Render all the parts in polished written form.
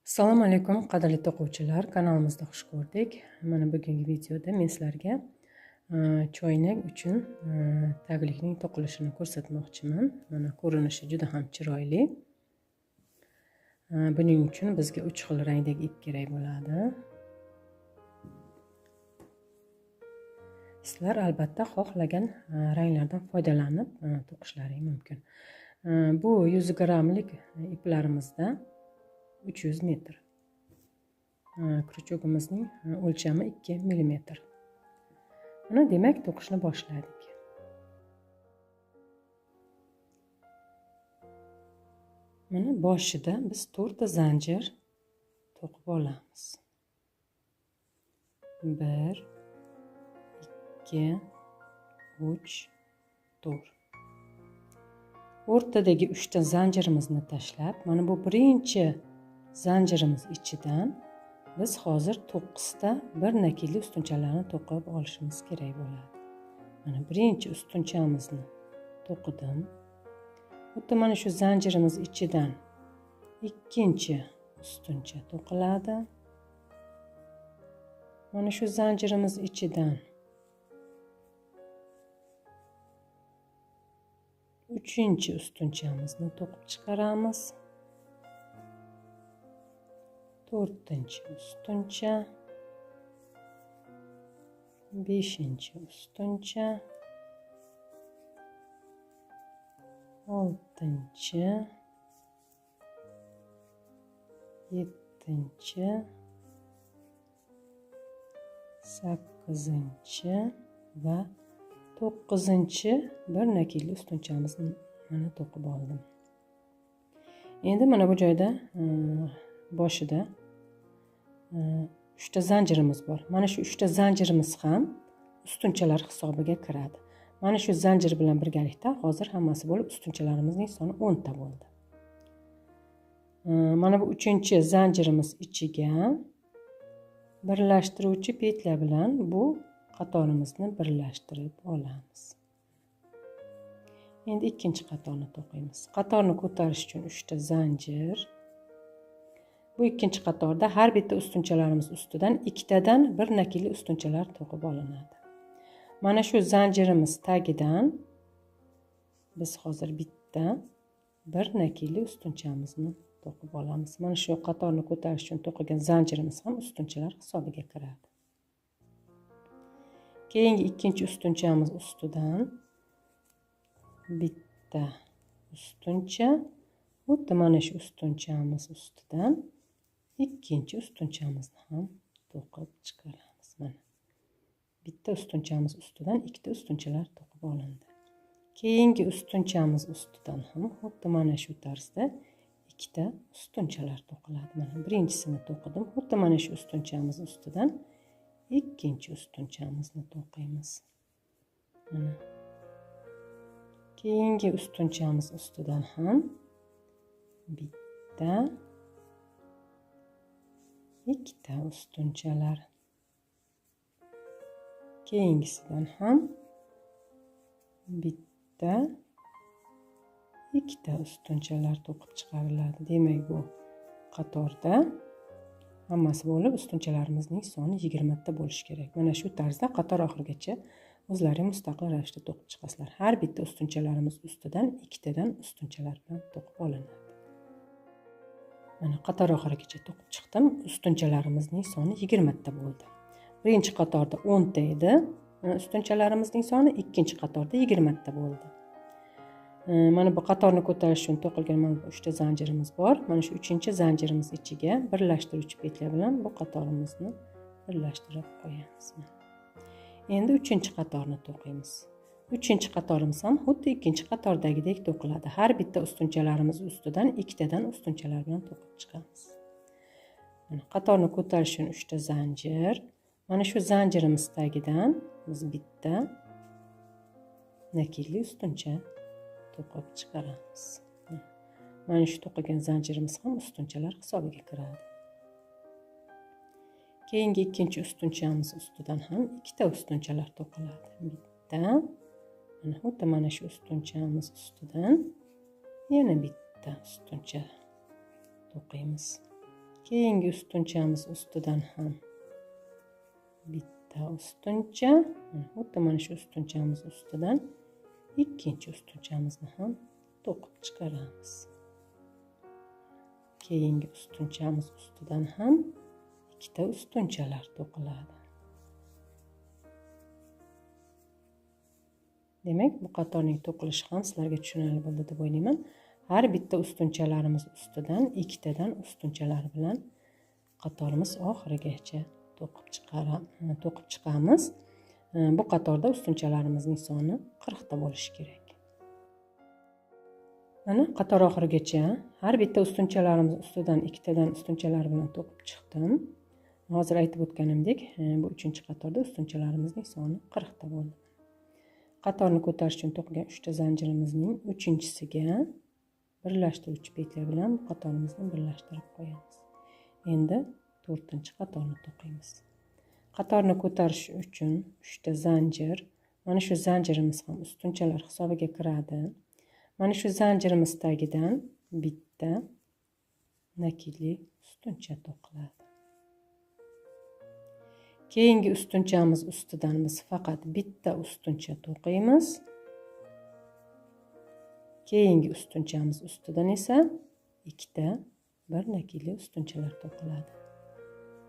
Assalomu alaykum qadrli o'quvchilar, kanalimizda xush ko'rdik. Mana bugungi videoda men sizlarga choynak uchun taglikning to'qilishini ko'rsatmoqchiman. Mana ko'rinishi juda ham chiroyli. Buning uchun bizga 3 xil rangdagi ip kerak bo'ladi. Sizlar albatta xohlagan ranglardan foydalanib to'qishlaring mumkin. Bu 100 grammlik iplarimizda 300 metr. Krючогimizning o'lchami 2 mm. Mana demak to'qishni boshladik. Mana boshida biz 4 ta zanjir to'qib olamiz. 1 2 3 4. O'rtadagi 3 ta zanjirimizni tashlab, mana bu birinchi zanjirimiz ichidan biz hozir 9 ta bir nakilli ustunchalarni to'qib olishimiz kerak bo'ladi. Mana birinchi ustunchamizni to'qidim. Xuddi mana shu zanjirimiz ichidan ikkinchi ustuncha to'qiladi. Mana shu zanjirimiz ichidan uchinchi ustunchamizni to'qib chiqaramiz. 4-chi ustuncha, 5-chi ustuncha, 6-chi, 7-chi, 8-chi va 9-chi bir nakilli ustunchamizni mana to'qib oldim. Endi mana bu joyda boshida 3 ta zanjirimiz bor. Mana shu 3 ta zanjirimiz ham ustunchalar hisobiga kiradi. Mana shu zanjir bilan birgalikda hozir hammasi bo'lib ustunchalarimizning soni 10 ta bo'ldi. Mana bu 3-chi zanjirimiz ichiga birlashtiruvchi petля bilan bu qatorimizni birlashtirib olamiz. Endi ikkinchi qatorni to'qiymiz. Qatorni ko'tarish uchun 3 ta zanjir. Bu ikkinchi qatorda har bitta ustunchalarimiz ustidan 2 tadan bir nakilli ustunchalar to'qib olinadi. Mana shu zanjirimiz tagidan biz hozir bitta bir nakilli ustunchamizni to'qib olamiz. Mana shu qatorni ko'tarish uchun to'qilgan zanjirimiz ham ustunchalar hisobiga kiradi. Keyingi ikkinchi ustunchamiz ustidan bitta ustuncha, xuddi mana shu ustunchamiz ustidan ikkinchi ustunchamizni ham to'qib chiqaramiz. Mana bitta ustunchamiz ustidan ikkita ustunchalar to'qib olindi. Keyingi ustunchamiz ustidan ham xuddi mana shu tarzda ikkita ustunchalar to'qiladi. Mana birinchisini to'qidim. Xuddi mana shu ustunchamiz ustidan ikkinchi ustunchamizni to'qiymiz. Mana keyingi ustunchamiz ustidan ham bitta ikkita ustunchalar. Keyingisidan ham bitta ikkita ustunchalar to'qib chiqariladi. Demak, bu qatorda hammasi bo'lib ustunchalarimizning soni 20 ta bo'lishi kerak. Mana shu tarzda qator oxirigacha o'zlaring mustaqil ravishda to'qib chiqasizlar. Har bitta ustunchalarimiz ustidan 2 tadan ustunchalar bilan to'qib olinadi. Mana qator oxirigacha to'qib chiqdim. Ustunchalarimizning soni 20 ta bo'ldi. Birinchi qatorda 10 ta edi. Ustunchalarimizning soni ikkinchi qatorda 20 ta bo'ldi. Mana bu qatorni ko'tarish uchun to'qilgan mana bu 3 ta zanjirimiz bor. Mana shu 3-chi zanjirimiz ichiga birlashtiruvchi petля bilan bu qatorimizni birlashtirib qo'yamiz. Endi 3-chi qatorni to'qiymiz. 3-chi qatorimiz ham xuddi ikkinchi qatordagidek to'qiladi. Har bitta ustunchalarimiz ustidan 2 tadan ustunchalar bilan to'qib chiqamiz. Mana qatorni ko'tarish uchun 3 ta zanjir. Mana shu zanjirimiz tagidan biz bitta nakilli ustuncha to'qib chiqaramiz. Mana shu to'qilgan zanjirimiz ham ustunchalar hisobiga kiradi. Keyingi ikkinchi ustunchamiz ustidan ham ikkita ustunchalar to'qiladi. Bitta, mana xuddi mana shu ustunchamiz ustidan yana bitta ustuncha to'qiymiz. Keyingi ustunchamiz ustidan ham bitta ustuncha, xuddi mana shu ustunchamiz ustidan ikkinchi ustunchamizni ham to'qib chiqaramiz. Keyingi ustunchamiz ustidan ham ikkita ustunchalar to'qiladi. Demak, bu qatorning to'qilishi ham sizlarga tushunarli bo'ldi deb o'ylayman. Har bitta ustunchalarimiz ustidan ikkitadan ustunchalar bilan qatorimiz oxirigacha to'qib chiqamiz. Bu qatorda ustunchalarimizning soni 40 ta bo'lishi kerak. Mana qator oxirigacha har bitta ustunchalarimiz ustidan ikkitadan ustunchalar bilan to'qib chiqdim. Hozir aytib o'tganimdek, bu 3-qatorda ustunchalarimizning soni 40 ta bo'ldi. Qatorni ko'tarish uchun to'qigan 3 ta zanjirimizning 3-chisiga birlashtiruvchi petля bilan bu qatorimizni birlashtirib qo'yamiz. Endi 4-qatorni to'qiymiz. Qatorni ko'tarish uchun 3 ta zanjir, mana shu zanjirimiz ham ustunchalar hisobiga kiradi. Mana shu zanjirimiz tagidan bitta nakidli ustuncha to'qiladi. Keyingi ustunchamiz ustidan biz faqat bitta ustuncha to'qiymiz. Keyingi ustunchamiz ustidan esa ikkita bir nakidli ustunchalar to'qiladi.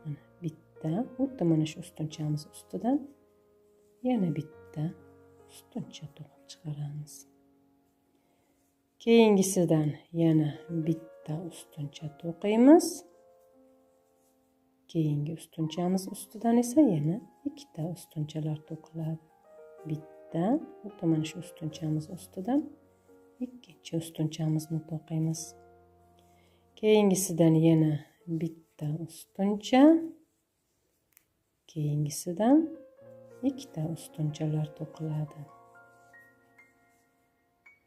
Mana bitta, xuddi mana shu ustunchamiz ustidan yana bitta ustuncha to'qib chiqaramiz. Keyingisidan yana bitta ustuncha to'qiymiz. Keyingi ustunchamiz ustidan esa yana ikkita ustunchalar to'qiladi. Bitta, xuddi mana shu ustunchamiz ustidan ikkinchi ustunchamizni to'qiymiz. Keyingisidan yana bitta ustuncha. Keyingisidan ikkita ustunchalar to'qiladi.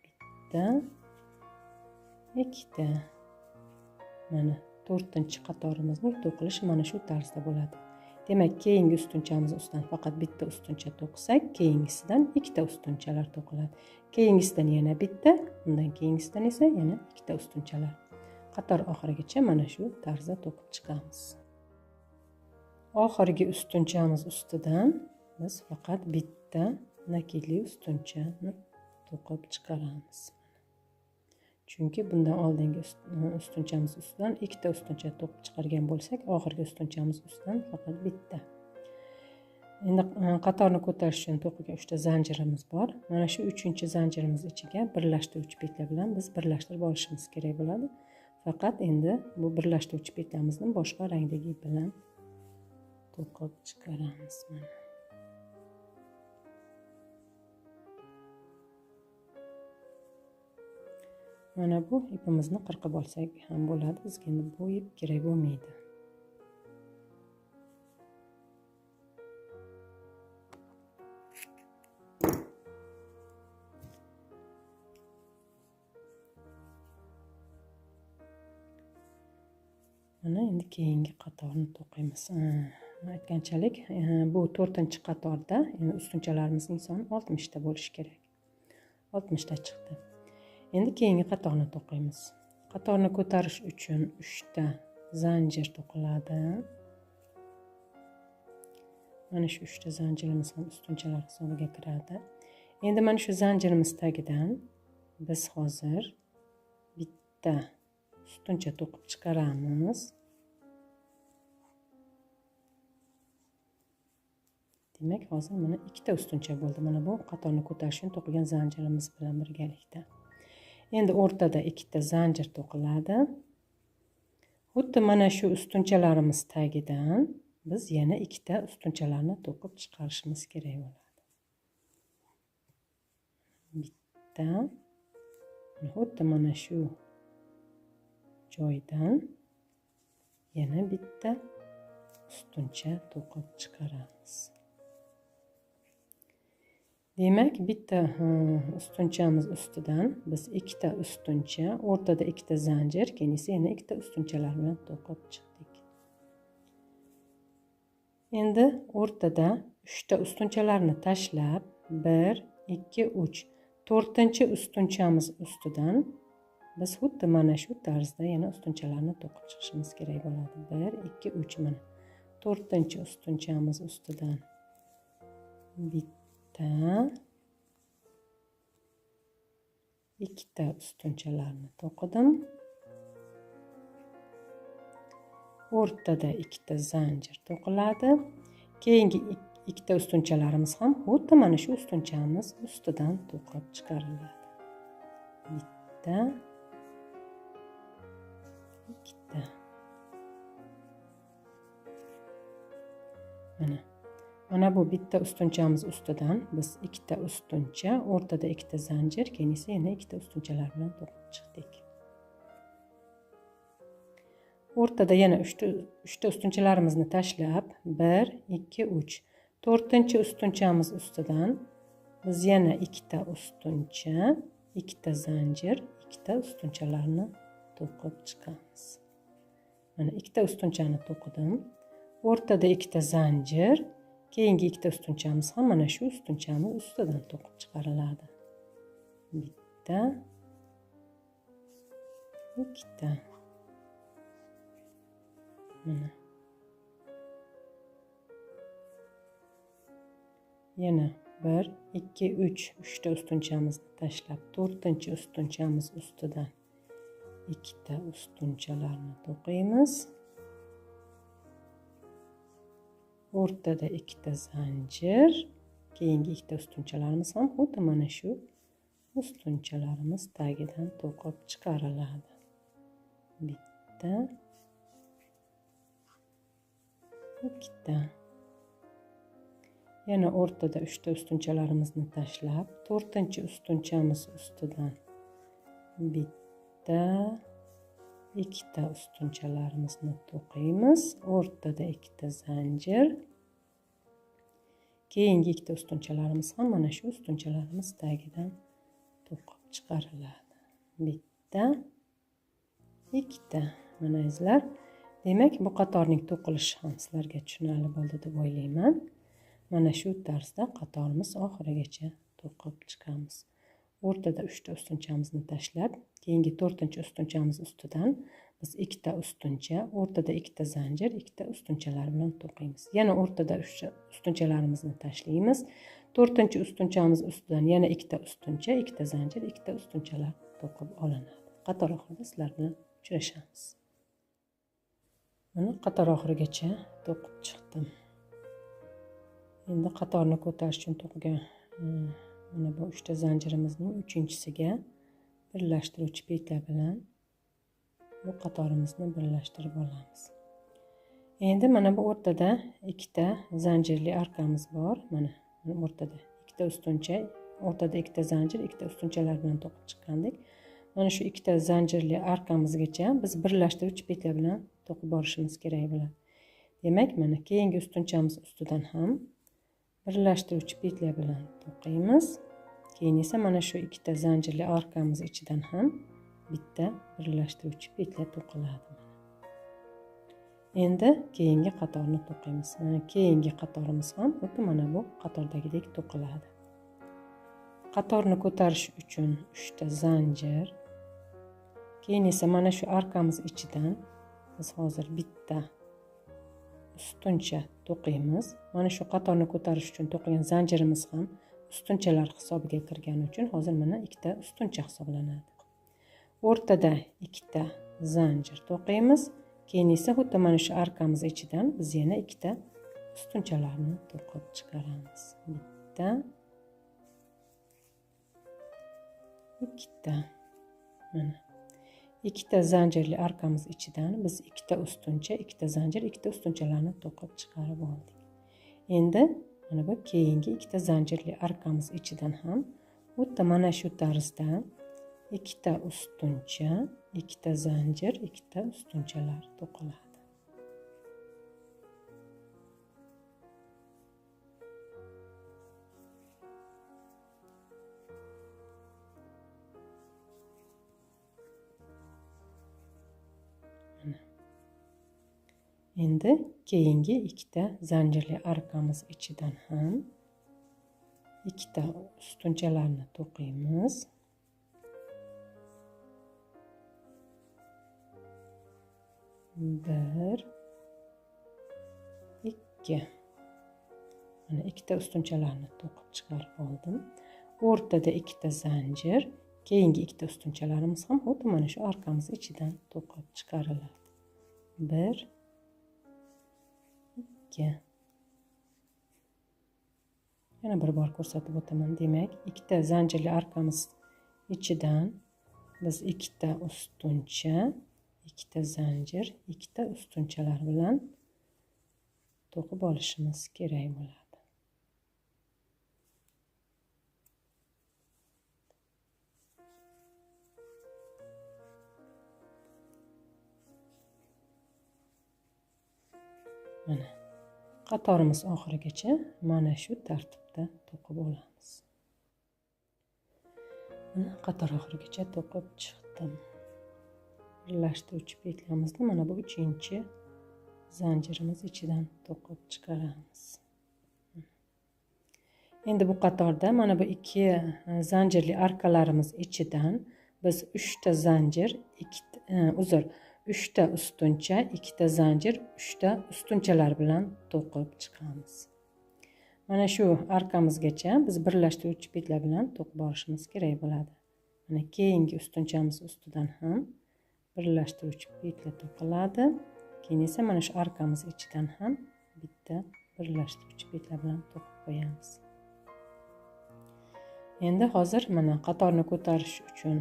Bitta, ikkita. Mana 4-qatorimizning to'qilishi mana shu tarzda bo'ladi. Demak, keyingi ustunchamiz ustidan faqat bitta ustuncha to'qisak, keyingisidan ikkita ustunchalar to'qiladi. Keyingisidan yana bitta, undan keyingisidan esa yana ikkita ustunchalar. Qator oxirigacha mana shu tarzda to'qib chiqamiz. Oxirgi ustunchamiz ustidan biz faqat bitta nakidli ustunchani to'qib chiqaramiz. Chunki bundan oldingi ustunchamiz ustidan ikkita ustuncha to'qib chiqargan bo'lsak, oxirgi ustunchamiz ustidan faqat bitta. Endi qatorni ko'tarish uchun to'qigan 3 ta zanjirimiz bor. Mana shu 3-zanjirimiz ichiga birlashtiruvchi petля bilan biz birlashtirib olishimiz kerak bo'ladi. Faqat endi bu birlashtiruvchi petlyamizni boshqa rangdagi bilan to'qib chiqaramiz. Mana bu ipimizni qirqib olsak ham bo'ladi. Bizga endi bu ip kerak bo'lmaydi. Mana endi keyingi qatorni to'qiymiz. Aytganchalik, bu 4-qatorda endi ustunchalarimizning soni 60 ta bo'lishi kerak. 60 ta chiqdi. Endi keyingi qatorni to'qiymiz. Qatorni ko'tarish uchun 3 ta zanjir to'qiladi. Mana shu 3 ta zanjirimiz ham ustunchalar hisobiga kiradi. Endi mana shu zanjirimiz tagidan biz hozir bitta ustuncha to'qib chiqaramiz. Demak, hozir mana ikkita ustuncha bo'ldi. Mana bu qatorni ko'tarish uchun to'qigan zanjirimiz bilan birgalikda. Endi o'rtada ikkita zanjir to'qiladi. Xuddi mana shu ustunchalarimiz tagidan biz yana ikkita ustunchalarni to'qib chiqarishimiz kerak bo'ladi. Bitta, xuddi mana shu joydan yana bitta ustuncha to'qib chiqaramiz. Demak, bitta ustunchamiz ustidan biz ikkita ustuncha, o'rtada ikkita zanjir, keyin esa yana ikkita ustunchalar bilan to'qib chiqdik. Endi o'rtada 3 ta ustunchalarni tashlab 1, 2, 3, 4-ustunchamiz ustidan biz xuddi mana shu tarzda yana ustunchalarni to'qib chiqishimiz kerak bo'ladi. 1 2 3 mana 4-chi ustunchamiz ustidan bitta, ikkita ustunchalarni to'qidim. O'rtada ikkita zanjir to'qiladi. Keyingi ikkita ustunchalarimiz ham xuddi mana shu ustunchamiz ustidan to'qib chiqariladi. Bitta, ikkita. Mana bu bitta ustunchamiz ustidan biz ikkita ustuncha, o'rtada ikkita zanjir, keyin esa yana ikkita ustunchalar bilan to'qib chiqdik. O'rtada yana 3ta ustunchalarimizni tashlab 1 2 3 4-chi ustunchamiz ustidan biz yana ikkita ustuncha, ikkita zanjir, ikkita ustunchalarni to'qib chiqamiz. Mana ikkita ustunchani to'qidim. O'rtada ikkita zanjir, keyingi ikkita ustunchamiz ham mana shu ustunchamiz ustidan to'qib chiqariladi. Bitta, ikkita. Yana 1 2 3 3ta ustunchamizni tashlab 4-chi ustunchamiz ustidan ikkita ustunchalarni to'qiymiz. O'rtada ikkita zanjir, keyingi ikkita ustunchalarimiz ham xuddi mana shu ustunchalarimiz tagidan to'qib chiqariladi. Bitta, ikkita. Yana o'rtada 3ta ustunchalarimizni tashlab 4-chi ustunchamiz ustidan bitta, ikkita ustunchalarimizni to'qiymiz. O'rtada ikkita zanjir. Keyingi ikkita ustunchalarimiz ham mana shu ustunchalarimiz tagidan to'qib chiqariladi. Bitta, ikkita. Mana izlar. Demak, bu qatorning to'qilishi ham sizlarga tushunarli bo'ldi deb o'ylayman. Mana shu tarzda qatorimiz oxirigacha to'qib chiqamiz. O'rtada 3ta ustunchamizni tashlab, keyingi 4-chi ustunchamiz ustidan biz ikkita ustuncha, o'rtada ikkita zanjir, ikkita ustunchalar bilan to'qiymiz. Yana o'rtada ustunchalarimizni tashlaymiz. 4-chi ustunchamiz ustidan yana ikkita ustuncha, ikkita zanjir, ikkita ustunchalar to'qib olinadi. Qator oxirida sizlar bilan uchrashamiz. Mana qator oxirigacha to'qib chiqdim. Endi qatorni ko'tarish uchun to'qigan mana bu 3ta zanjirimizning 3-chisiga birlashtiruvchi petla bilan bu qatorimizni birlashtirib olamiz. Endi mana bu o'rtada ikkita zanjirli arkamiz bor. Mana o'rtada ikkita ustuncha, o'rtada ikkita zanjir, ikkita ustunchalar bilan to'qib chiqqandik. Mana shu ikkita zanjirli arkamizgacha biz birlashtiruvchi petla bilan to'qib borishimiz kerak bo'ladi. Demak, mana keyingi ustunchamiz ustidan ham birlashtiruvchi petla bilan to'qiymiz. Keyin esa mana shu ikkita zanjirli arkamiz ichidan ham bitta birlashtiruvchi petla to'qiladi. Endi keyingi qatorni to'qiymiz. Keyingi qatorimiz ham xuddi mana bu qatordagidek to'qiladi. Qatorni ko'tarish uchun 3ta zanjir, keyin esa mana shu arkamiz ichidan biz hozir bitta ustuncha to'qiymiz. Mana shu qatorni ko'tarish uchun to'qigan zanjirimiz ham ustunchalar hisobiga kirgani uchun hozir mana ikkita ustuncha hisoblanadi. O'rtada ikkita zanjir to'qiymiz. Keyin esa xuddi mana shu arkamiz ichidan biz yana ikkita ustunchalarni to'qib chiqaramiz. Bitta, ikkita. Mana ikkita zanjirli arkamiz ichidan biz ikkita ustuncha, ikkita zanjir, ikkita ustunchalarni to'qib chiqarib oldik. Endi mana bu keyingi ikkita zanjirli arkamiz ichidan ham xuddi mana shu tarzda ikkita ustuncha, ikkita zanjir, ikkita ustunchalar to'qiladi. Endi keyingi ikkita zanjirli arkamiz ichidan ham ikkita ustunchalarni to'qiymiz. 1 2. Mana ikkita ustunchalarni to'qib chiqarib oldim. O'rtada ikkita zanjir, keyingi ikkita ustunchalarimiz ham xuddi mana shu arqamiz ichidan to'qib chiqariladi. 1 2. Yana bir bor ko'rsatib o'taman. Demak, ikkita zanjirli arqamiz ichidan biz ikkita ustuncha, ikkita zanjir, ikkita ustunchalar bilan to'qib olishimiz kerak bo'ladi. Mana qatorimiz oxirigacha mana shu tartibda to'qib olamiz. Mana qator oxirigacha to'qib chiqdim. Birlashtiruvchi petlamizni mana bu 3-chi zanjirimiz ichidan to'qib chiqaramiz. Endi bu qatorda mana bu 2 zanjirli arkalarimiz ichidan biz 3 ta zanjir, 3 ta ustuncha, 2 ta zanjir, 3 ta ustunchalar bilan to'qib chiqamiz. Mana shu arkamizgacha biz birlashtiruvchi petlar bilan to'qib olishimiz kerak bo'ladi. Mana keyingi ustunchamiz ustidan ham birlashtiruvchi petlar to'qiladi. Keyin esa mana shu arqamiz ichidan ham bitta birlashtiruvchi petlar bilan to'qib qo'yamiz. Endi hozir mana qatorni ko'tarish uchun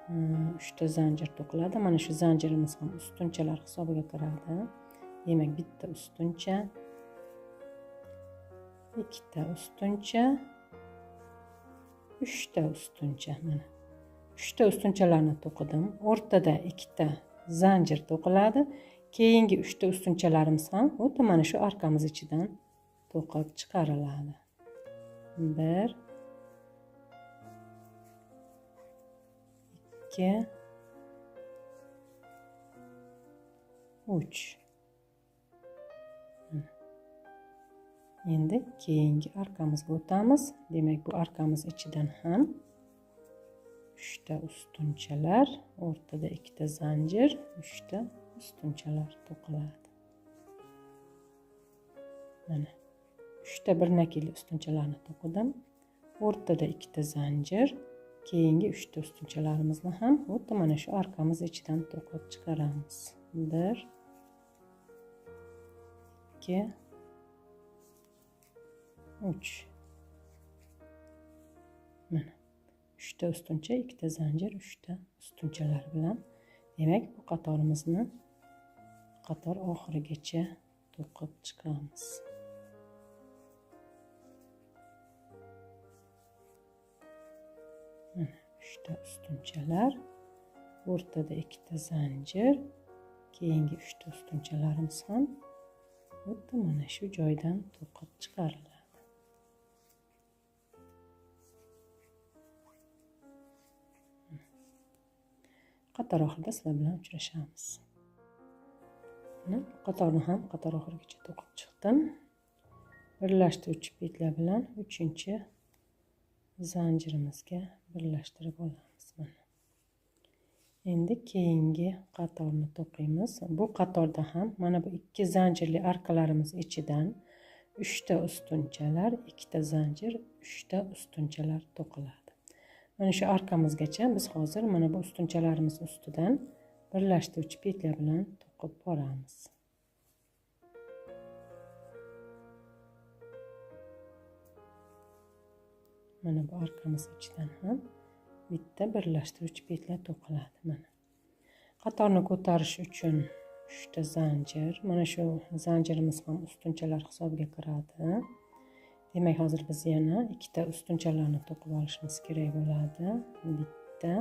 3 ta zanjir to'qiladi. Mana shu zanjirimiz ham ustunchalar hisobiga kiradi. Demak, bitta ustuncha, ikkita ustuncha, 3 ta ustuncha. Mana 3 ta ustunchalarni to'qidim. O'rtada ikkita zanjir to'qiladi. Keyingi 3 ta ustunchalarimiz ham xuddi mana shu arqamiz ichidan to'qib chiqariladi. 1 2 3. Endi keyingi arqamizga o'tamiz. Demak, bu arqamiz ichidan ham 3 ta ustunchalar, o'rtada 2 ta zanjir, 3 ta ustunchalar to'qiladi. Mana 3 ta birnakili ustunchalarni to'qidim. O'rtada 2 ta zanjir, keyingi 3 ta ustunchalarimizni ham xuddi mana shu arqamiz ichidan to'qib chiqaramiz. 1 2 3. Mana 3 ta ustuncha, 2 ta zanjir, 3 ta ustunchalar bilan, demak, bu qatorimizni qator oxirigacha to'qib chiqamiz. Mana 3 ta ustunchalar, o'rtada 2 ta zanjir, keyingi 3 ta ustunchalarimiz ham xuddi mana shu joydan to'qib chiqariladi. Qator oxirida sizlar bilan uchrashamiz. Qatorni ham qator oxirigacha to'qib chiqdim. Birlashtiruvchi petlar bilan 3-chi zanjirimizga birlashtirib olamiz. Mana. Endi keyingi qatorni to'qiymiz. Bu qatorda ham mana bu 2 zanjirli arkalarimiz ichidan 3 ta ustunchalar, 2 ta zanjir, 3 ta ustunchalar to'qiladi. Mana shu arqamizgacha biz hozir mana bu ustunchalarimiz ustidan birlashtiruvchi petlar bilan to'qib boramiz. Mana bu arqamiz ichidan ham bitta birlashtiruvchi petlar to'qiladi. Mana qatorni ko'tarish uchun 3 ta zanjir, mana shu zanjirimiz ham ustunchalar hisobiga kiradi. Demak, hozir biz yana 2 ta ustunchalarni to'qib olishimiz kerak bo'ladi. Bitta,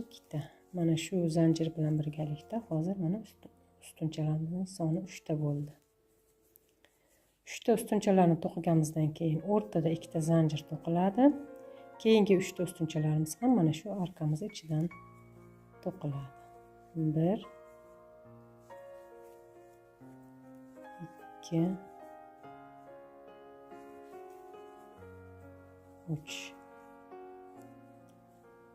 2 ta. Mana shu zanjir bilan birgalikda hozir mana ustunchalarning soni 3 ta bo'ldi. 3 ta ustunchalarni to'qiganimizdan keyin o'rtada 2 ta zanjir to'qiladi. Keyingi 3 ta ustunchalarimiz ham mana shu arqamiz ichidan to'qiladi. 1 2 3.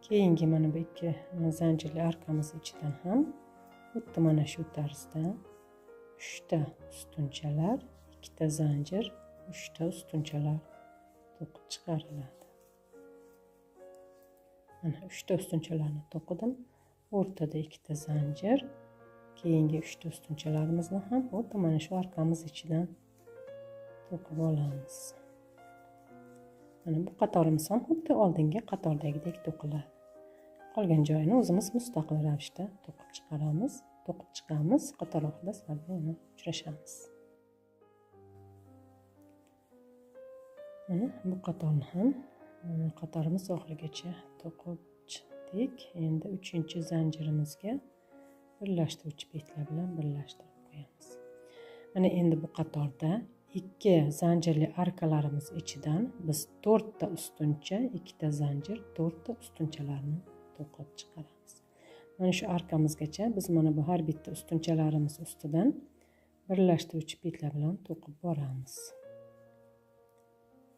Keyingi mana bu 2 zanjirli arqamiz ichidan ham xuddi mana shu tarzda 3 ta ustunchalar, 2 ta zanjir, 3 ta ustunchalar to'qib chiqariladi. Mana 3 ta ustunchalarni to'qidim. O'rtada 2 ta zanjir, keyingi 3 ta ustunchalarimizni ham xuddi mana shu arqamiz ichidan to'qib olamiz. Mana bu qatorimiz ham xuddi oldingi qatordagidek to'qiladi. Qolgan joyini o'zimiz mustaqil ravishda to'qib chiqamiz. Qator oxirida sizlarga yana uchrashamiz. Mana bu qatorni ham qatorimiz oxirigacha to'qib chiqdik. Endi 3-zanjirimizga birlashtiruvchi petlar bilan birlashtirib qo'yamiz. Mana endi bu qatorda 2 zanjirli arkalarimiz ichidan biz 4 ta ustuncha, 2 ta zanjir, 4 ta ustunchalarni to'qib chiqaramiz. Mana shu arkamizgacha biz mana bu har bitta ustunchalarimiz ustidan birlashtiruvchi petlar bilan to'qib boramiz.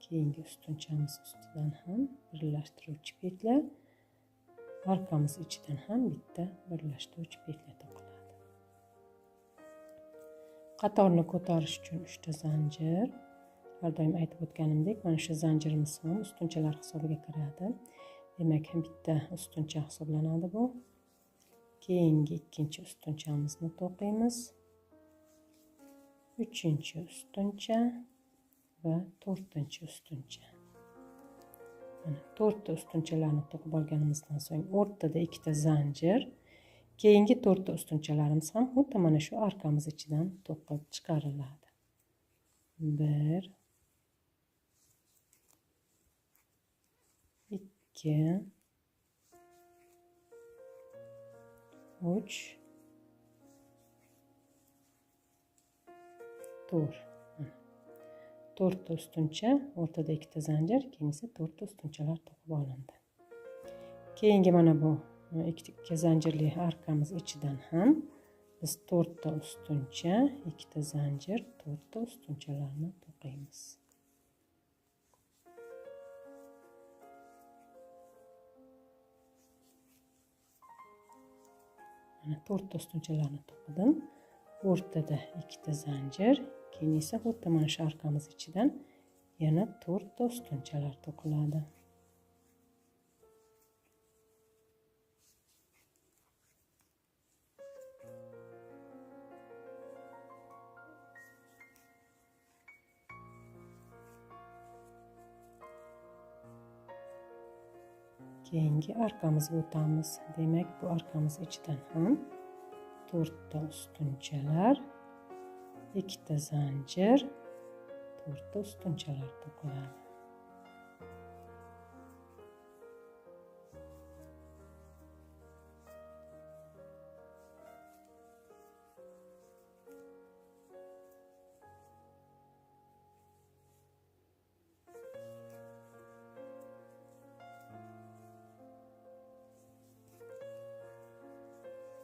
Keyingi ustunchamiz ustidan ham birlashtiruvchi petlar, arqamiz ichidan ham bitta birlashtiruvchi petlar to'qiladi. Qatorni ko'tarish uchun 3 ta zanjir. Har doim aytib o'tganimdek, mana shu zanjirimiz ham ustunchalar hisobiga kiradi. Demak, bitta ustuncha hisoblanadi bu. Keyingi ikkinchi ustunchamizni to'qiymiz. 3-ustuncha va 4-ustuncha. Mana 4 ta ustunchalarni to'qib olganimizdan so'ng o'rtada 2 ta zanjir, keyingi 4 ta ustunchalarimiz ham xuddi mana shu arqamiz ichidan to'qib chiqariladi. 1 2 3 4. 4 ta ustuncha, o'rtada 2 ta zanjir, keyin esa 4 ta ustunchalar to'qib olindi. Keyingi mana bu 2 zanjirli arqamiz ichidan ham biz 4 ta ustuncha, 2 ta zanjir, 4 ta ustunchalarni to'qiymiz. Mana 4 ta ustunchalarni to'qidim. O'rtada 2 ta zanjir, keyin esa xuddi mana shu arqamiz ichidan yana 4 ta ustunchalar to'qiladi. Keyingi arqamizga o'tamiz. Demak, bu arqamiz ichidan ham 4 ta ustunchalar, 2 ta zanjir, 4 ta ustunchalar to'qiladi.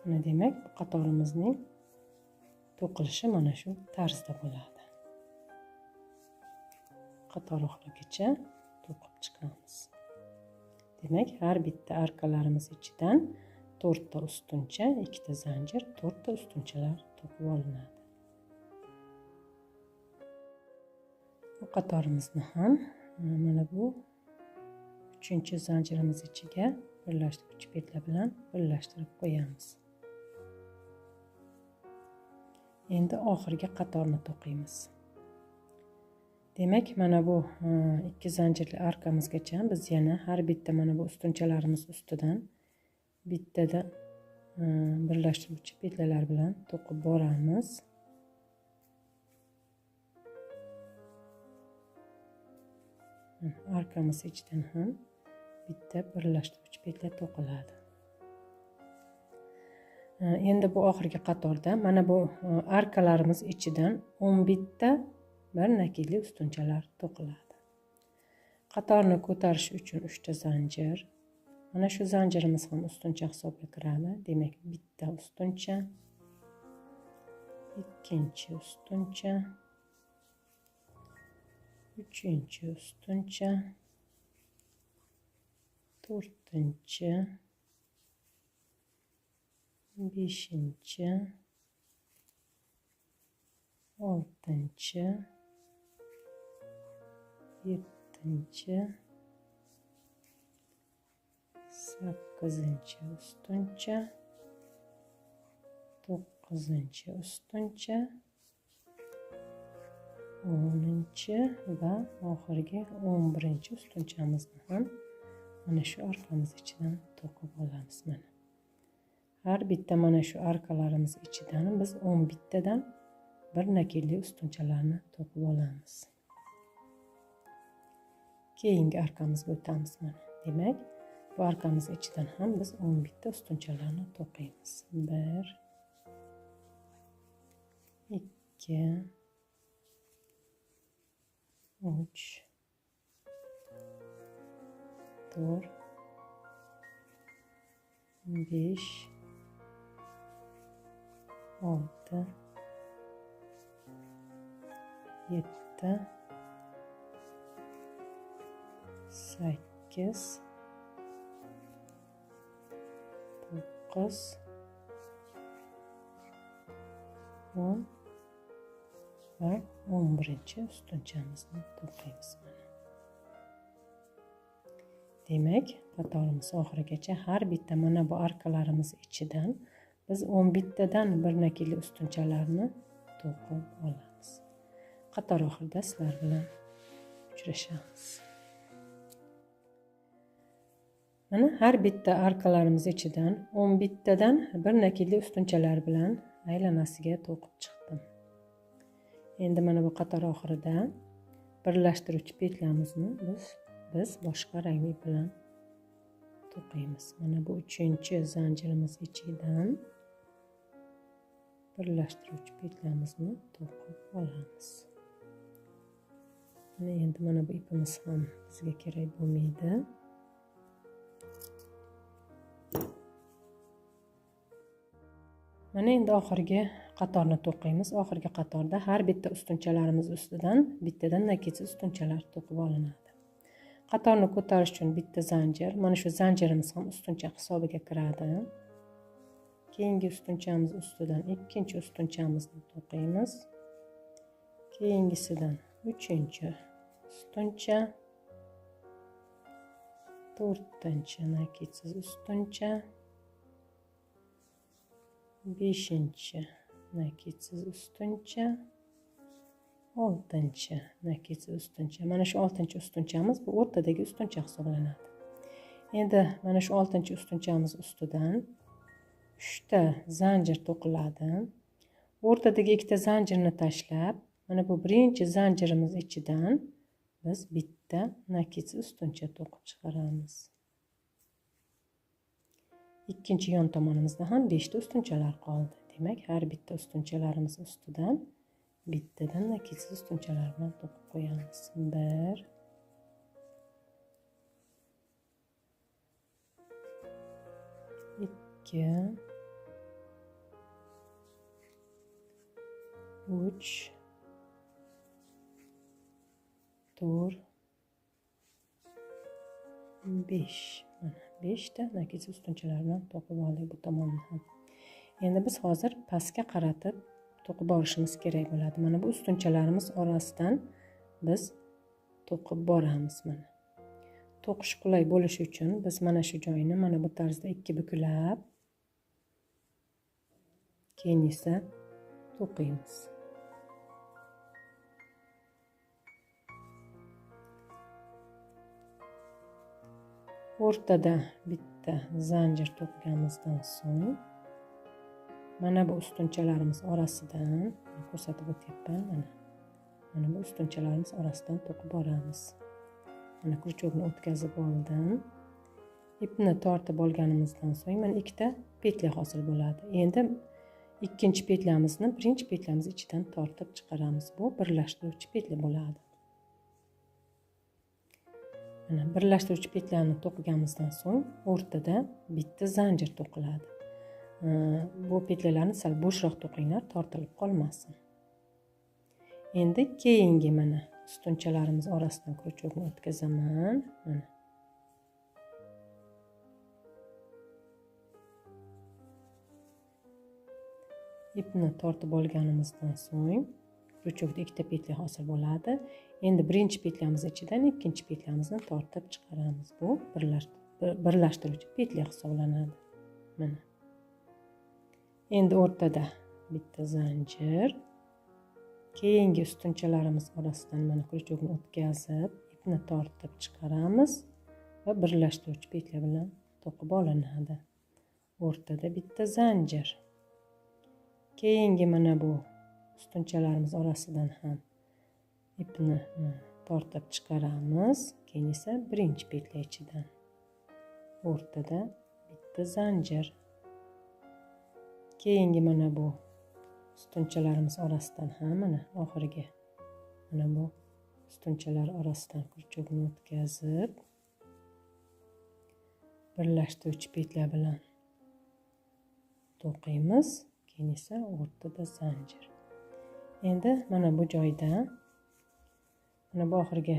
Mana demak, bu qatorimizning to'qilishi mana shu tarzda bo'ladi. Qator oxirigacha to'qib chiqamiz. Demak, har bitta arkalarimiz ichidan 4 ta ustuncha, 2 ta zanjir, 4 ta ustunchalar to'qib olinadi. Bu qatorimizni ham mana bu 3-zanjirimiz ichiga birlashtiruvchi petlar bilan birlashtirib qo'yamiz. Endi oxirgi qatorni to'qiymiz. Demak, mana bu 2 zanjirli arkamizgacha biz yana har bitta mana bu ustunchalarimiz ustidan bittada birlashtiruvchi petlar bilan to'qib boramiz. Arqamiz ichidan ham bitta birlashtiruvchi petlar to'qiladi. Endi bu oxirgi qatorda mana bu arkalarimiz ichidan 11 ta bir nakilli ustunchalar to'qiladi. Qatorni ko'tarish uchun 3 ta zanjir. Mana shu zanjirimiz ham ustuncha hisobiga kiradi. Demak, bitta ustuncha, ikkinchi ustuncha, 3-ustuncha, 4-chi, beshinchi, oltinchi, yettinchi, sakkizinchi ustuncha, to'qqizinchi ustuncha, 10-chi va oxirgi 11-chi ustunchamizni ham mana shu arqamiz ichidan to'qib olamiz. Mana har bitta mana shu arqalarimiz ichidan biz 10 bittadan bir nakilli ustunchalarni to'qib olamiz. Keyingi arqamizga o'tamiz. Mana demak, bu arqamiz ichidan ham biz 10 bitta ustunchalarni to'qiymiz. 1 2 3 4 5 6 7 8 9 10 va 11-chi ustunchamizni to'qiymiz. Demak, qatorimiz oxirigacha har bitta mana bu arqalarimiz ichidan biz 10 bittadan bir nakilli ustunchalarni to'qib olamiz. Qator oxirida sizlar bilan uchrashamiz. Mana har bitta arqalarimiz ichidan 10 bittadan bir nakilli ustunchalar bilan aylanasiga to'qib chiqdim. Endi mana bu qator oxirida birlashtiruvchi petlamizni biz boshqa rang bilan to'qiymiz. Mana bu 3-chi zanjirimiz ichidan birlashtiruvchi petlamizni to'qib olamiz. Mana endi mana bu ipimiz ham bizga kerak bo'lmaydi. Mana endi oxirgi qatorni to'qiymiz. Oxirgi qatorda har bitta ustunchalarimiz ustidan bittadan nakilsiz ustunchalar to'qib olinadi. Qatorni ko'tarish uchun bitta zanjir, mana shu zanjirimiz ham ustuncha hisobiga kiradi. Keyingi ustunchamiz ustidan ikkinchi ustunchamizni to'qiymiz. Keyingisidan 3-chi ustuncha, 4-chi nakilsiz ustuncha, 5-chi nakilsiz ustuncha, 6-chi nakilsiz ustuncha. Mana shu 6-chi ustunchamiz bu o'rtadagi ustuncha hisoblanadi. Endi mana shu 6-chi ustunchamiz ustidan 3 ta zanjir to'qiladi. O'rtadagi 2 ta zanjirni tashlab, mana bu birinchi zanjirimiz ichidan biz bitta nakilsiz ustuncha to'qib chiqaramiz. Ikkinchi yon tomonimizda ham 5 ta ustunchalar qoldi. Demak, har bitta ustunchalarimiz ustidan bittadan nakilsiz ustunchalar bilan to'qib qo'yamiz. 1 2 3 4 5. Mana 5 ta nakilsiz ustunchalar bilan to'qib oldik bu tomonni ham. Endi biz hozir pastga qaratib to'qib borishimiz kerak bo'ladi. Mana bu ustunchalarimiz orasidan biz to'qib boramiz. Mana to'qish qulay bo'lishi uchun biz mana shu joyini mana bu tarzda ikki buklab, keyin esa to'qiymiz. O'rtada bitta zanjir to'qiganimizdan so'ng mana bu ustunchalarimiz orasidan ko'rsatib o'tyapman. Mana bu ustunchalarimiz orasidan to'qib boramiz. Mana krючокni o'tkazib oldim. Ipni tortib olganimizdan so'ng mana ikkita petля hosil bo'ladi. Endi ikkinchi petlamizni birinchi petlamiz ichidan tortib chiqaramiz. Bu birlashtiruvchi petля bo'ladi. Mana birlashtiruvchi petlani to'qiganimizdan so'ng o'rtada bitta zanjir to'qiladi. Bu petlalarni sal bo'shroq to'qinglar, tortilib qolmasin. Endi keyingi mana ustunchalarimiz orasidan krючокni o'tkazaman. Mana ipni tortib olganimizdan so'ng krючокda ikkita petля hosil bo'ladi. Endi birinchi petlyamiz ichidan ikkinchi petlyamizni tortib chiqaramiz. Bu birlashtiruvchi petля hisoblanadi. Mana. Endi o'rtada bitta zanjir. Keyingi ustunchalarimiz orasidan mana krючокni o'tkazib, ipni tortib chiqaramiz va birlashtiruvchi petля bilan to'qib olinadi. O'rtada bitta zanjir. Keyingi mana bu ustunchalarimiz orasidan ham ipni tortib chiqaramiz. Keyin esa birinchi petля ichidan o'rtada bitta zanjir. Keyingi mana bu ustunchalarimiz orasidan ham mana oxirgi mana bu ustunchalar orasidan krючокni o'tkazib birlashtiruvchi petля bilan to'qiymiz. Keyin esa o'rtada zanjir. Endi mana bu joyda mana bu oxirgi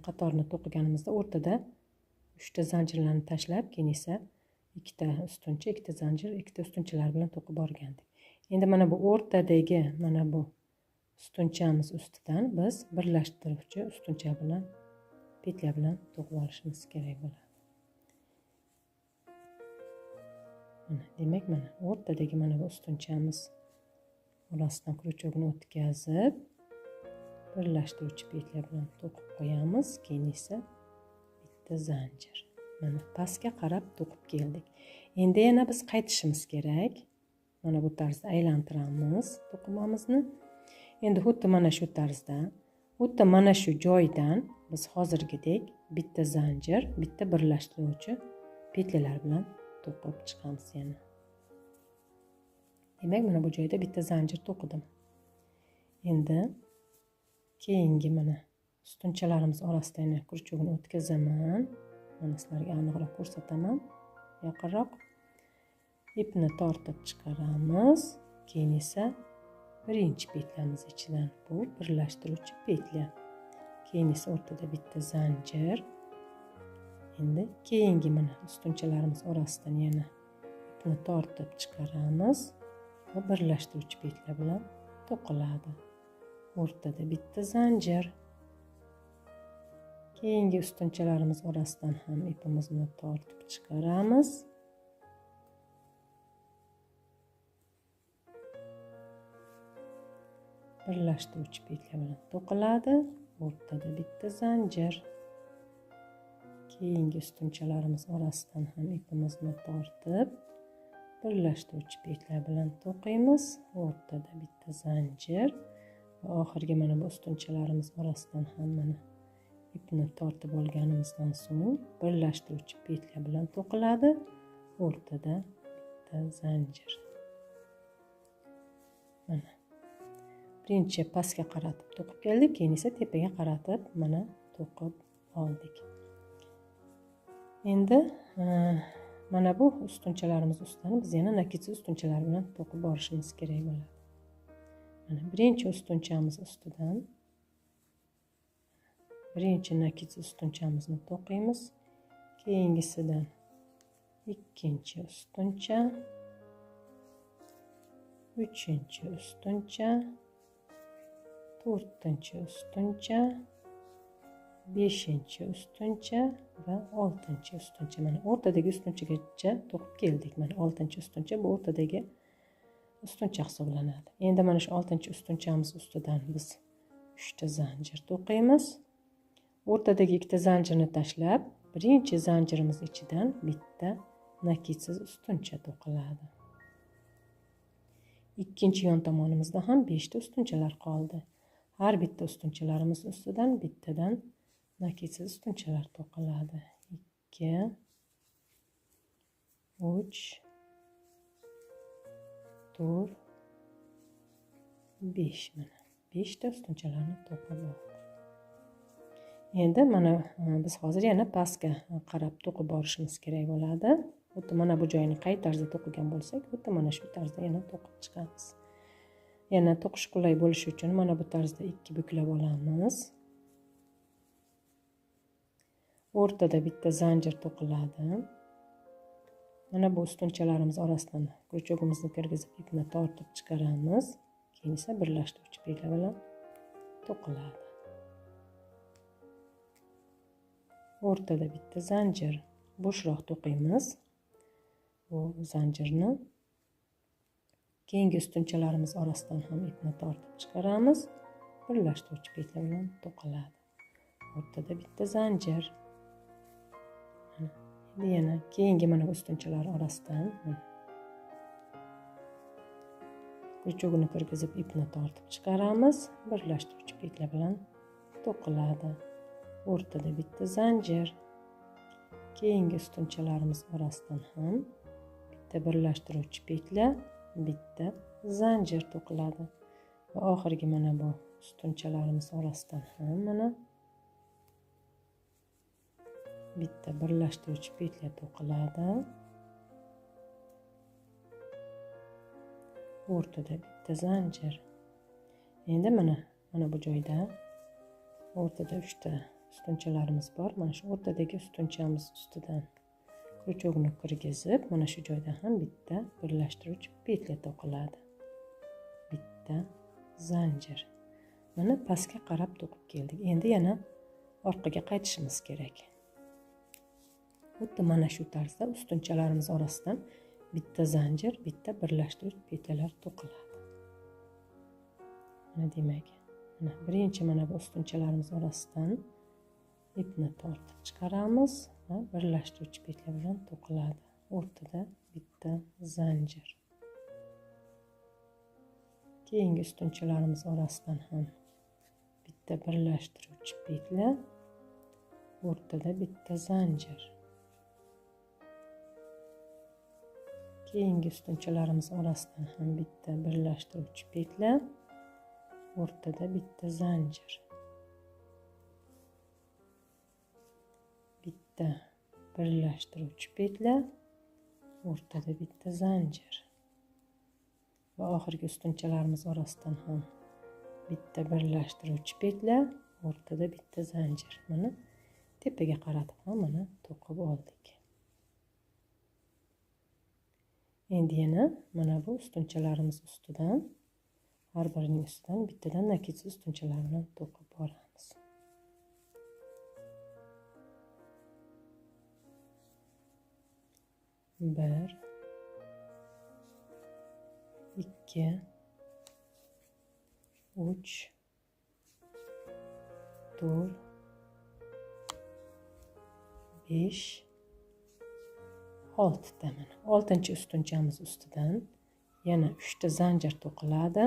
qatorni to'qiganimizda o'rtada 3 ta zanjirlarni tashlab, keyin esa ikkita ustuncha, ikkita zanjir, ikkita ustunchalar bilan to'qib borgandik. Endi mana bu o'rtadagi mana bu ustunchamiz ustidan biz birlashtiruvchi ustuncha bilan petля bilan to'qib olishimiz kerak bo'ladi. Demak, mana o'rtadagi mana bu ustunchamiz orasidan krючокni o'tkazib birlashtiruvchi petля bilan to'qib qo'yamiz. Keyin esa bitta zanjir. Mana pastga qarab to'qib keldik. Endi yana biz qaytishimiz kerak. Mana bu tarzda aylantiramiz to'qimamizni. Endi xuddi mana shu tarzda, xuddi mana shu joydan biz hozirgidek bitta zanjir, bitta birlashtiruvchi petляlar bilan to'qib chiqamiz yana. Demak, mana bu joyda bitta zanjir to'qidim. Endi keyingi mana ustunchalarimiz orasidan yana krючокni o'tkazaman. Mana sizlarga aniqroq ko'rsataman. Yaqinroq ipni tortib chiqaramiz. Keyin esa birinchi petlyamiz ichidan bu birlashtiruvchi petля. Keyin esa o'rtada bitta zanjir. Endi keyingi mana ustunchalarimiz orasidan yana ipni tortib chiqaramiz va birlashtiruvchi petля bilan to'qiladi. O'rtada bitta zanjir. Keyingi ustunchalarimiz orasidan ham ipimizni tortib chiqaramiz. Birlashtiruvchi petля bilan to'qiladi. O'rtada bitta zanjir. Keyingi ustunchalarimiz orasidan ham ipimizni tortib birlashtiruvchi petля bilan to'qiymiz. O'rtada bitta zanjir va oxirgi mana bu ustunchalarimiz orasidan ham mana ipni tortib olganimizdan so'ng birlashtiruvchi petля bilan to'qiladi. O'rtada bitta zanjir. Mana birinchi pastga qaratib to'qib keldik, keyin esa tepaga qaratib mana to'qib oldik. Endi mana bu ustunchalarimiz ustidan biz yana nakitsi ustunchalar bilan to'qib borishimiz kerak bo'ladi. Mana birinchi ustunchamiz ustidan birinchi nakitsi ustunchamizni to'qiymiz. Keyingisidan ikkinchi ustuncha, uchinchi ustuncha, to'rtinchi ustuncha, beshinchi ustuncha va oltinchi ustuncha. Mana o'rtadagi ustunchagacha to'qib keldik. Mana oltinchi ustuncha bu o'rtadagi ustuncha hisoblanadi. Endi mana shu oltinchi ustunchamiz ustidan biz 3 ta zanjir to'qiymiz. O'rtadagi ikkita zanjirni tashlab, birinchi zanjirimiz ichidan bitta nakitsiz ustuncha to'qiladi. Ikkinchi yon tomonimizda ham 5 ta ustunchalar qoldi. Har bitta ustunchalarimiz ustidan bittadan nakitsiz ustunchalar to'qiladi. 2 3 4 5 mana 5 ta ustunchalarni to'qib oldik. Endi mana biz hozir yana pastga qarab to'qib borishimiz kerak bo'ladi. Xuddi mana bu joyni qay tarzda to'qigan bo'lsak, xuddi mana shu tarzda yana to'qib chiqamiz. Yana to'qish qulay bo'lishi uchun mana bu tarzda 2 buklab olamiz. O'rtada bitta zanjir to'qiladi. Mana bu ustunchalarimiz orasidan ko'rchog'imizni kirgizib ipni tortib chiqaramiz. Keyin esa birlashtiruvchi pegla bilan to'qiladi. O'rtada bitta zanjir bo'shroq to'qiymiz. Bu zanjirni keyingi ustunchalarimiz orasidan ham ipni tortib chiqaramiz. Birlashtiruvchi pegla bilan to'qiladi. O'rtada bitta zanjir. Endi yana keyingi mana ustunchalar orasidan ko'rchog'ini kirgizib ipni tortib chiqaramiz. Birlashtiruvchi pegla bilan to'qiladi. O'rtada bitta zanjir. Keyingi ustunchalarimiz orasidan ham bitta birlashtiruvchi pegla, bitta zanjir to'qiladi. Va oxirgi mana bu ustunchalarimiz orasidan ham mana bitta birlashtiruvchi pegla to'qiladi. O'rtada bitta zanjir. Endi mana bu joyda o'rtada 3 ta ustunchalarimiz bor. Mana shu o'rtadagi ustunchamiz ustidan ko'rchog'ini kirgizib, mana shu joyda ham bitta birlashtiruvchi pegla to'qiladi. Bitta zanjir. Mana pastga qarab to'qib keldik. Endi yana orqaga qaytishimiz kerak. Xuddi mana shu tarzda ustunchalarimiz orasidan bitta zanjir, bitta birlashtiruvchi peglalar to'qiladi. Mana demak, mana birinchi mana bu ustunchalarimiz orasidan ipni tortib chiqaramiz va birlashtiruvchi pegla bilan to'qiladi. O'rtada bitta zanjir. Keyingi ustunchalarimiz orasidan ham bitta birlashtiruvchi pegla, o'rtada bitta zanjir. Keyingi ustunchalarimiz orasidan ham bitta birlashtiruvchi pegla, o'rtada bitta zanjir. Bitta birlashtiruvchi pegla, o'rtada bitta zanjir. Va oxirgi ustunchalarimiz orasidan ham bitta birlashtiruvchi pegla, o'rtada bitta zanjir. Mana tepaga qaratib ham mana to'qib oldik. Endi yana mana bu ustunchalarimiz ustidan har birining ustidan bittadan nakitsiz ustunchalar bilan to'qib boramiz. Bir, ikki, uch, to'rt, besh, 6 ta mana. 6-chi ustunchamiz ustidan yana 3 ta zanjir to'qiladi.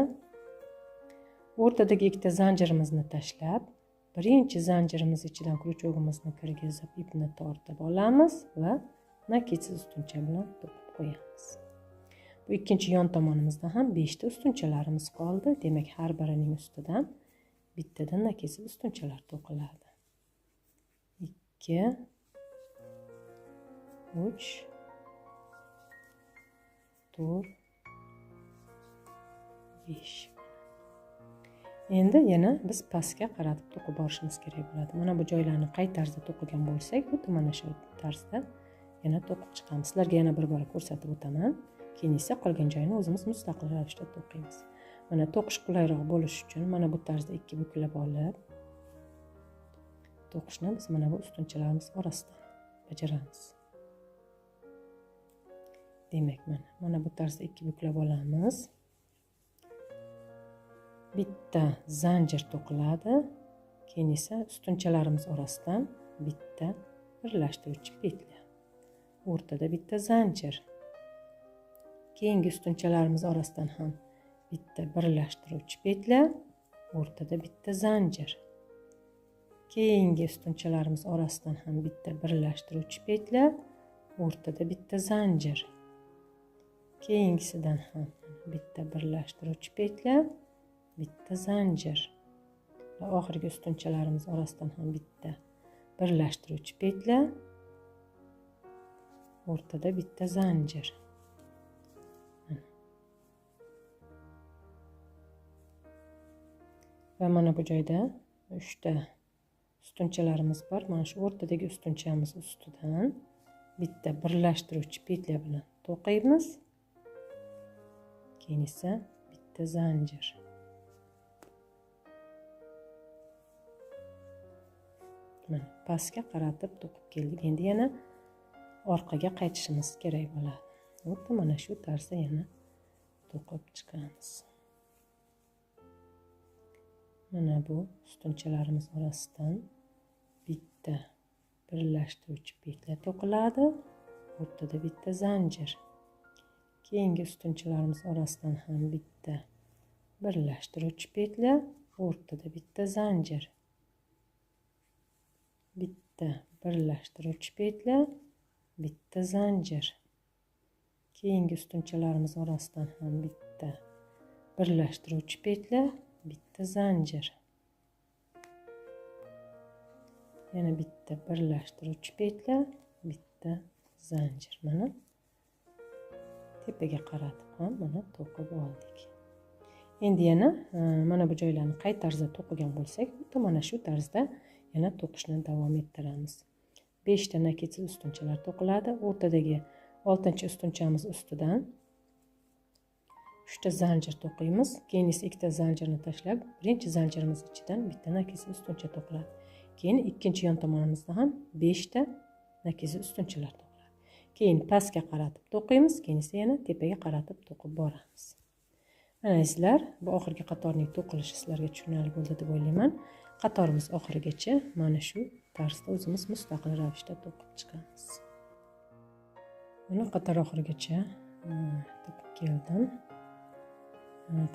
O'rtadagi 2 ta zanjirimizni tashlab, birinchi zanjirimiz ichidan ko'rchog'imizni kirgizib ipni tortib olamiz va nakitsiz ustuncha bilan to'qib qo'yamiz. Bu ikkinchi yon tomonimizda ham 5 ta ustunchalarimiz qoldi. Demak, har birining ustidan bittadan nakitsiz ustunchalar to'qiladi. 2, 3, 4, 5. Endi yana biz pastga qaratib to'qib borishimiz kerak bo'ladi. Mana bu joylarni qay tarzda to'qigan bo'lsak, xuddi mana shu tarzda yana to'qib chiqamiz. Sizlarga yana bir bora ko'rsatib o'taman. Keyin esa qolgan joyini o'zimiz mustaqil ravishda to'qiymiz. Mana to'qish qulayroq bo'lishi uchun mana bu tarzda 2 buklab olib to'qishni biz mana bu ustunchalarimiz orasidan bajaramiz. Demak, mana bu tarzda 2 buklab olamiz. Bitta zanjir to'qiladi. Keyin esa ustunchalarimiz orasidan bitta birlashtiruvchi pegla. O'rtada bitta zanjir. Keyingi ustunchalarimiz orasidan ham bitta birlashtiruvchi pegla, o'rtada bitta zanjir. Keyingi ustunchalarimiz orasidan ham bitta birlashtiruvchi pegla, o'rtada bitta zanjir. Keyingisidan ham bitta birlashtiruvchi pegla, bitta zanjir. Va oxirgi ustunchalarimiz orasidan ham bitta birlashtiruvchi pegla, o'rtada bitta zanjir. Va mana bu joyda 3 ta ustunchalarimiz bor. Mana shu o'rtadagi ustunchamiz ustidan bitta birlashtiruvchi petля bilan to'qiymiz. Keyin esa bitta zanjir. Mana pastga qaratib to'qib keldik. Endi yana orqaga qaytishimiz kerak bo'ladi. Xuddi mana shu tarzda yana to'qib chiqamiz. Mana bu ustunchalarimiz orasidan bitta birlashtiruvchi petля to'qiladi. O'rtada bitta zanjir. Keyingi ustunchalarimiz orasidan ham bitta birlashtiruvchi petля, o'rtada bitta zanjir. Bitta birlashtiruvchi petля, bitta zanjir. Keyingi ustunchalarimiz orasidan ham bitta birlashtiruvchi petля, bitta zanjir. Yana bitta birlashtiruvchi petля, bitta zanjir. Mana tepaga qaratib ham mana to'qib oldik. Endi yana mana bu joylarni qay tarzda to'qigan bo'lsak, mana shu tarzda yana to'qishni davom ettiramiz. 5 ta naketsiz ustunchalar to'qiladi. O'rtadagi 6-chi ustunchamiz ustidan 3 ta zanjir to'qiymiz. Keyin esa 2 ta zanjirni tashlab, birinchi zanjirimiz ichidan bitta naketsiz ustuncha to'qiladi. Keyin ikkinchi yon tomonimizda ham 5 ta naketsiz ustunchalar to'qiladi. Keyin pastga qaratib to'qiymiz, keyin esa yana tepaga qaratib to'qib boramiz. Mana sizlar, bu oxirgi qatorning to'qilishi sizlarga tushunarli bo'ldi deb o'ylayman. Qatorimiz oxirigacha mana shu tarzda o'zimiz mustaqil ravishda to'qib chiqamiz. Mana qator oxirigacha to'qib keldim.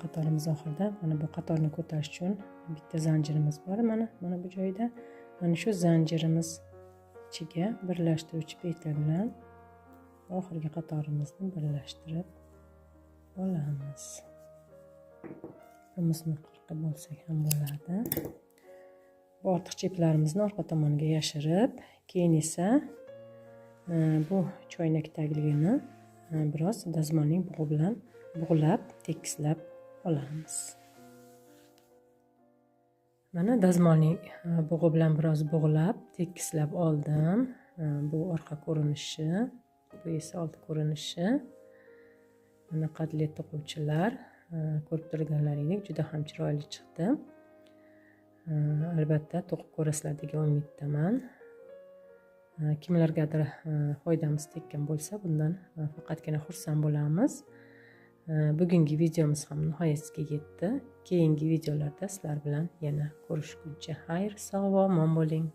Qatorimiz oxirida mana bu qatorni ko'tarish uchun bitta zanjirimiz bor. Mana bu joyda mana shu zanjirimiz ichiga birlashtiruvchi petля bilan oxirgi qatorimizni birlashtirib olamiz. Bizni qirqib olsak ham bo'ladi. Bu ortiqcha iplarimizni orqa tomoniga yashirib, keyin esa bu choynak tagligini biroz dazmolning bug'i bilan bug'lab, tekislab olamiz. Mana dazmolning bug'i bilan biroz bug'lab, tekislab oldim. Bu orqa ko'rinishi, bu esa old ko'rinishi. Mana qadli to'quvchilar, ko'rib turganlaringdek juda ham chiroyli chiqdi. Albatta to'qib ko'rasizlar degan umiddaman. Kimlargadir foydamiz tekkan bo'lsa, bundan faqatgina xursand bo'lamiz. Bugungi videomiz ham nihoyasiga yetdi. Keyingi videolarda sizlar bilan yana ko'rishguncha xayr, sog' va omon bo'ling.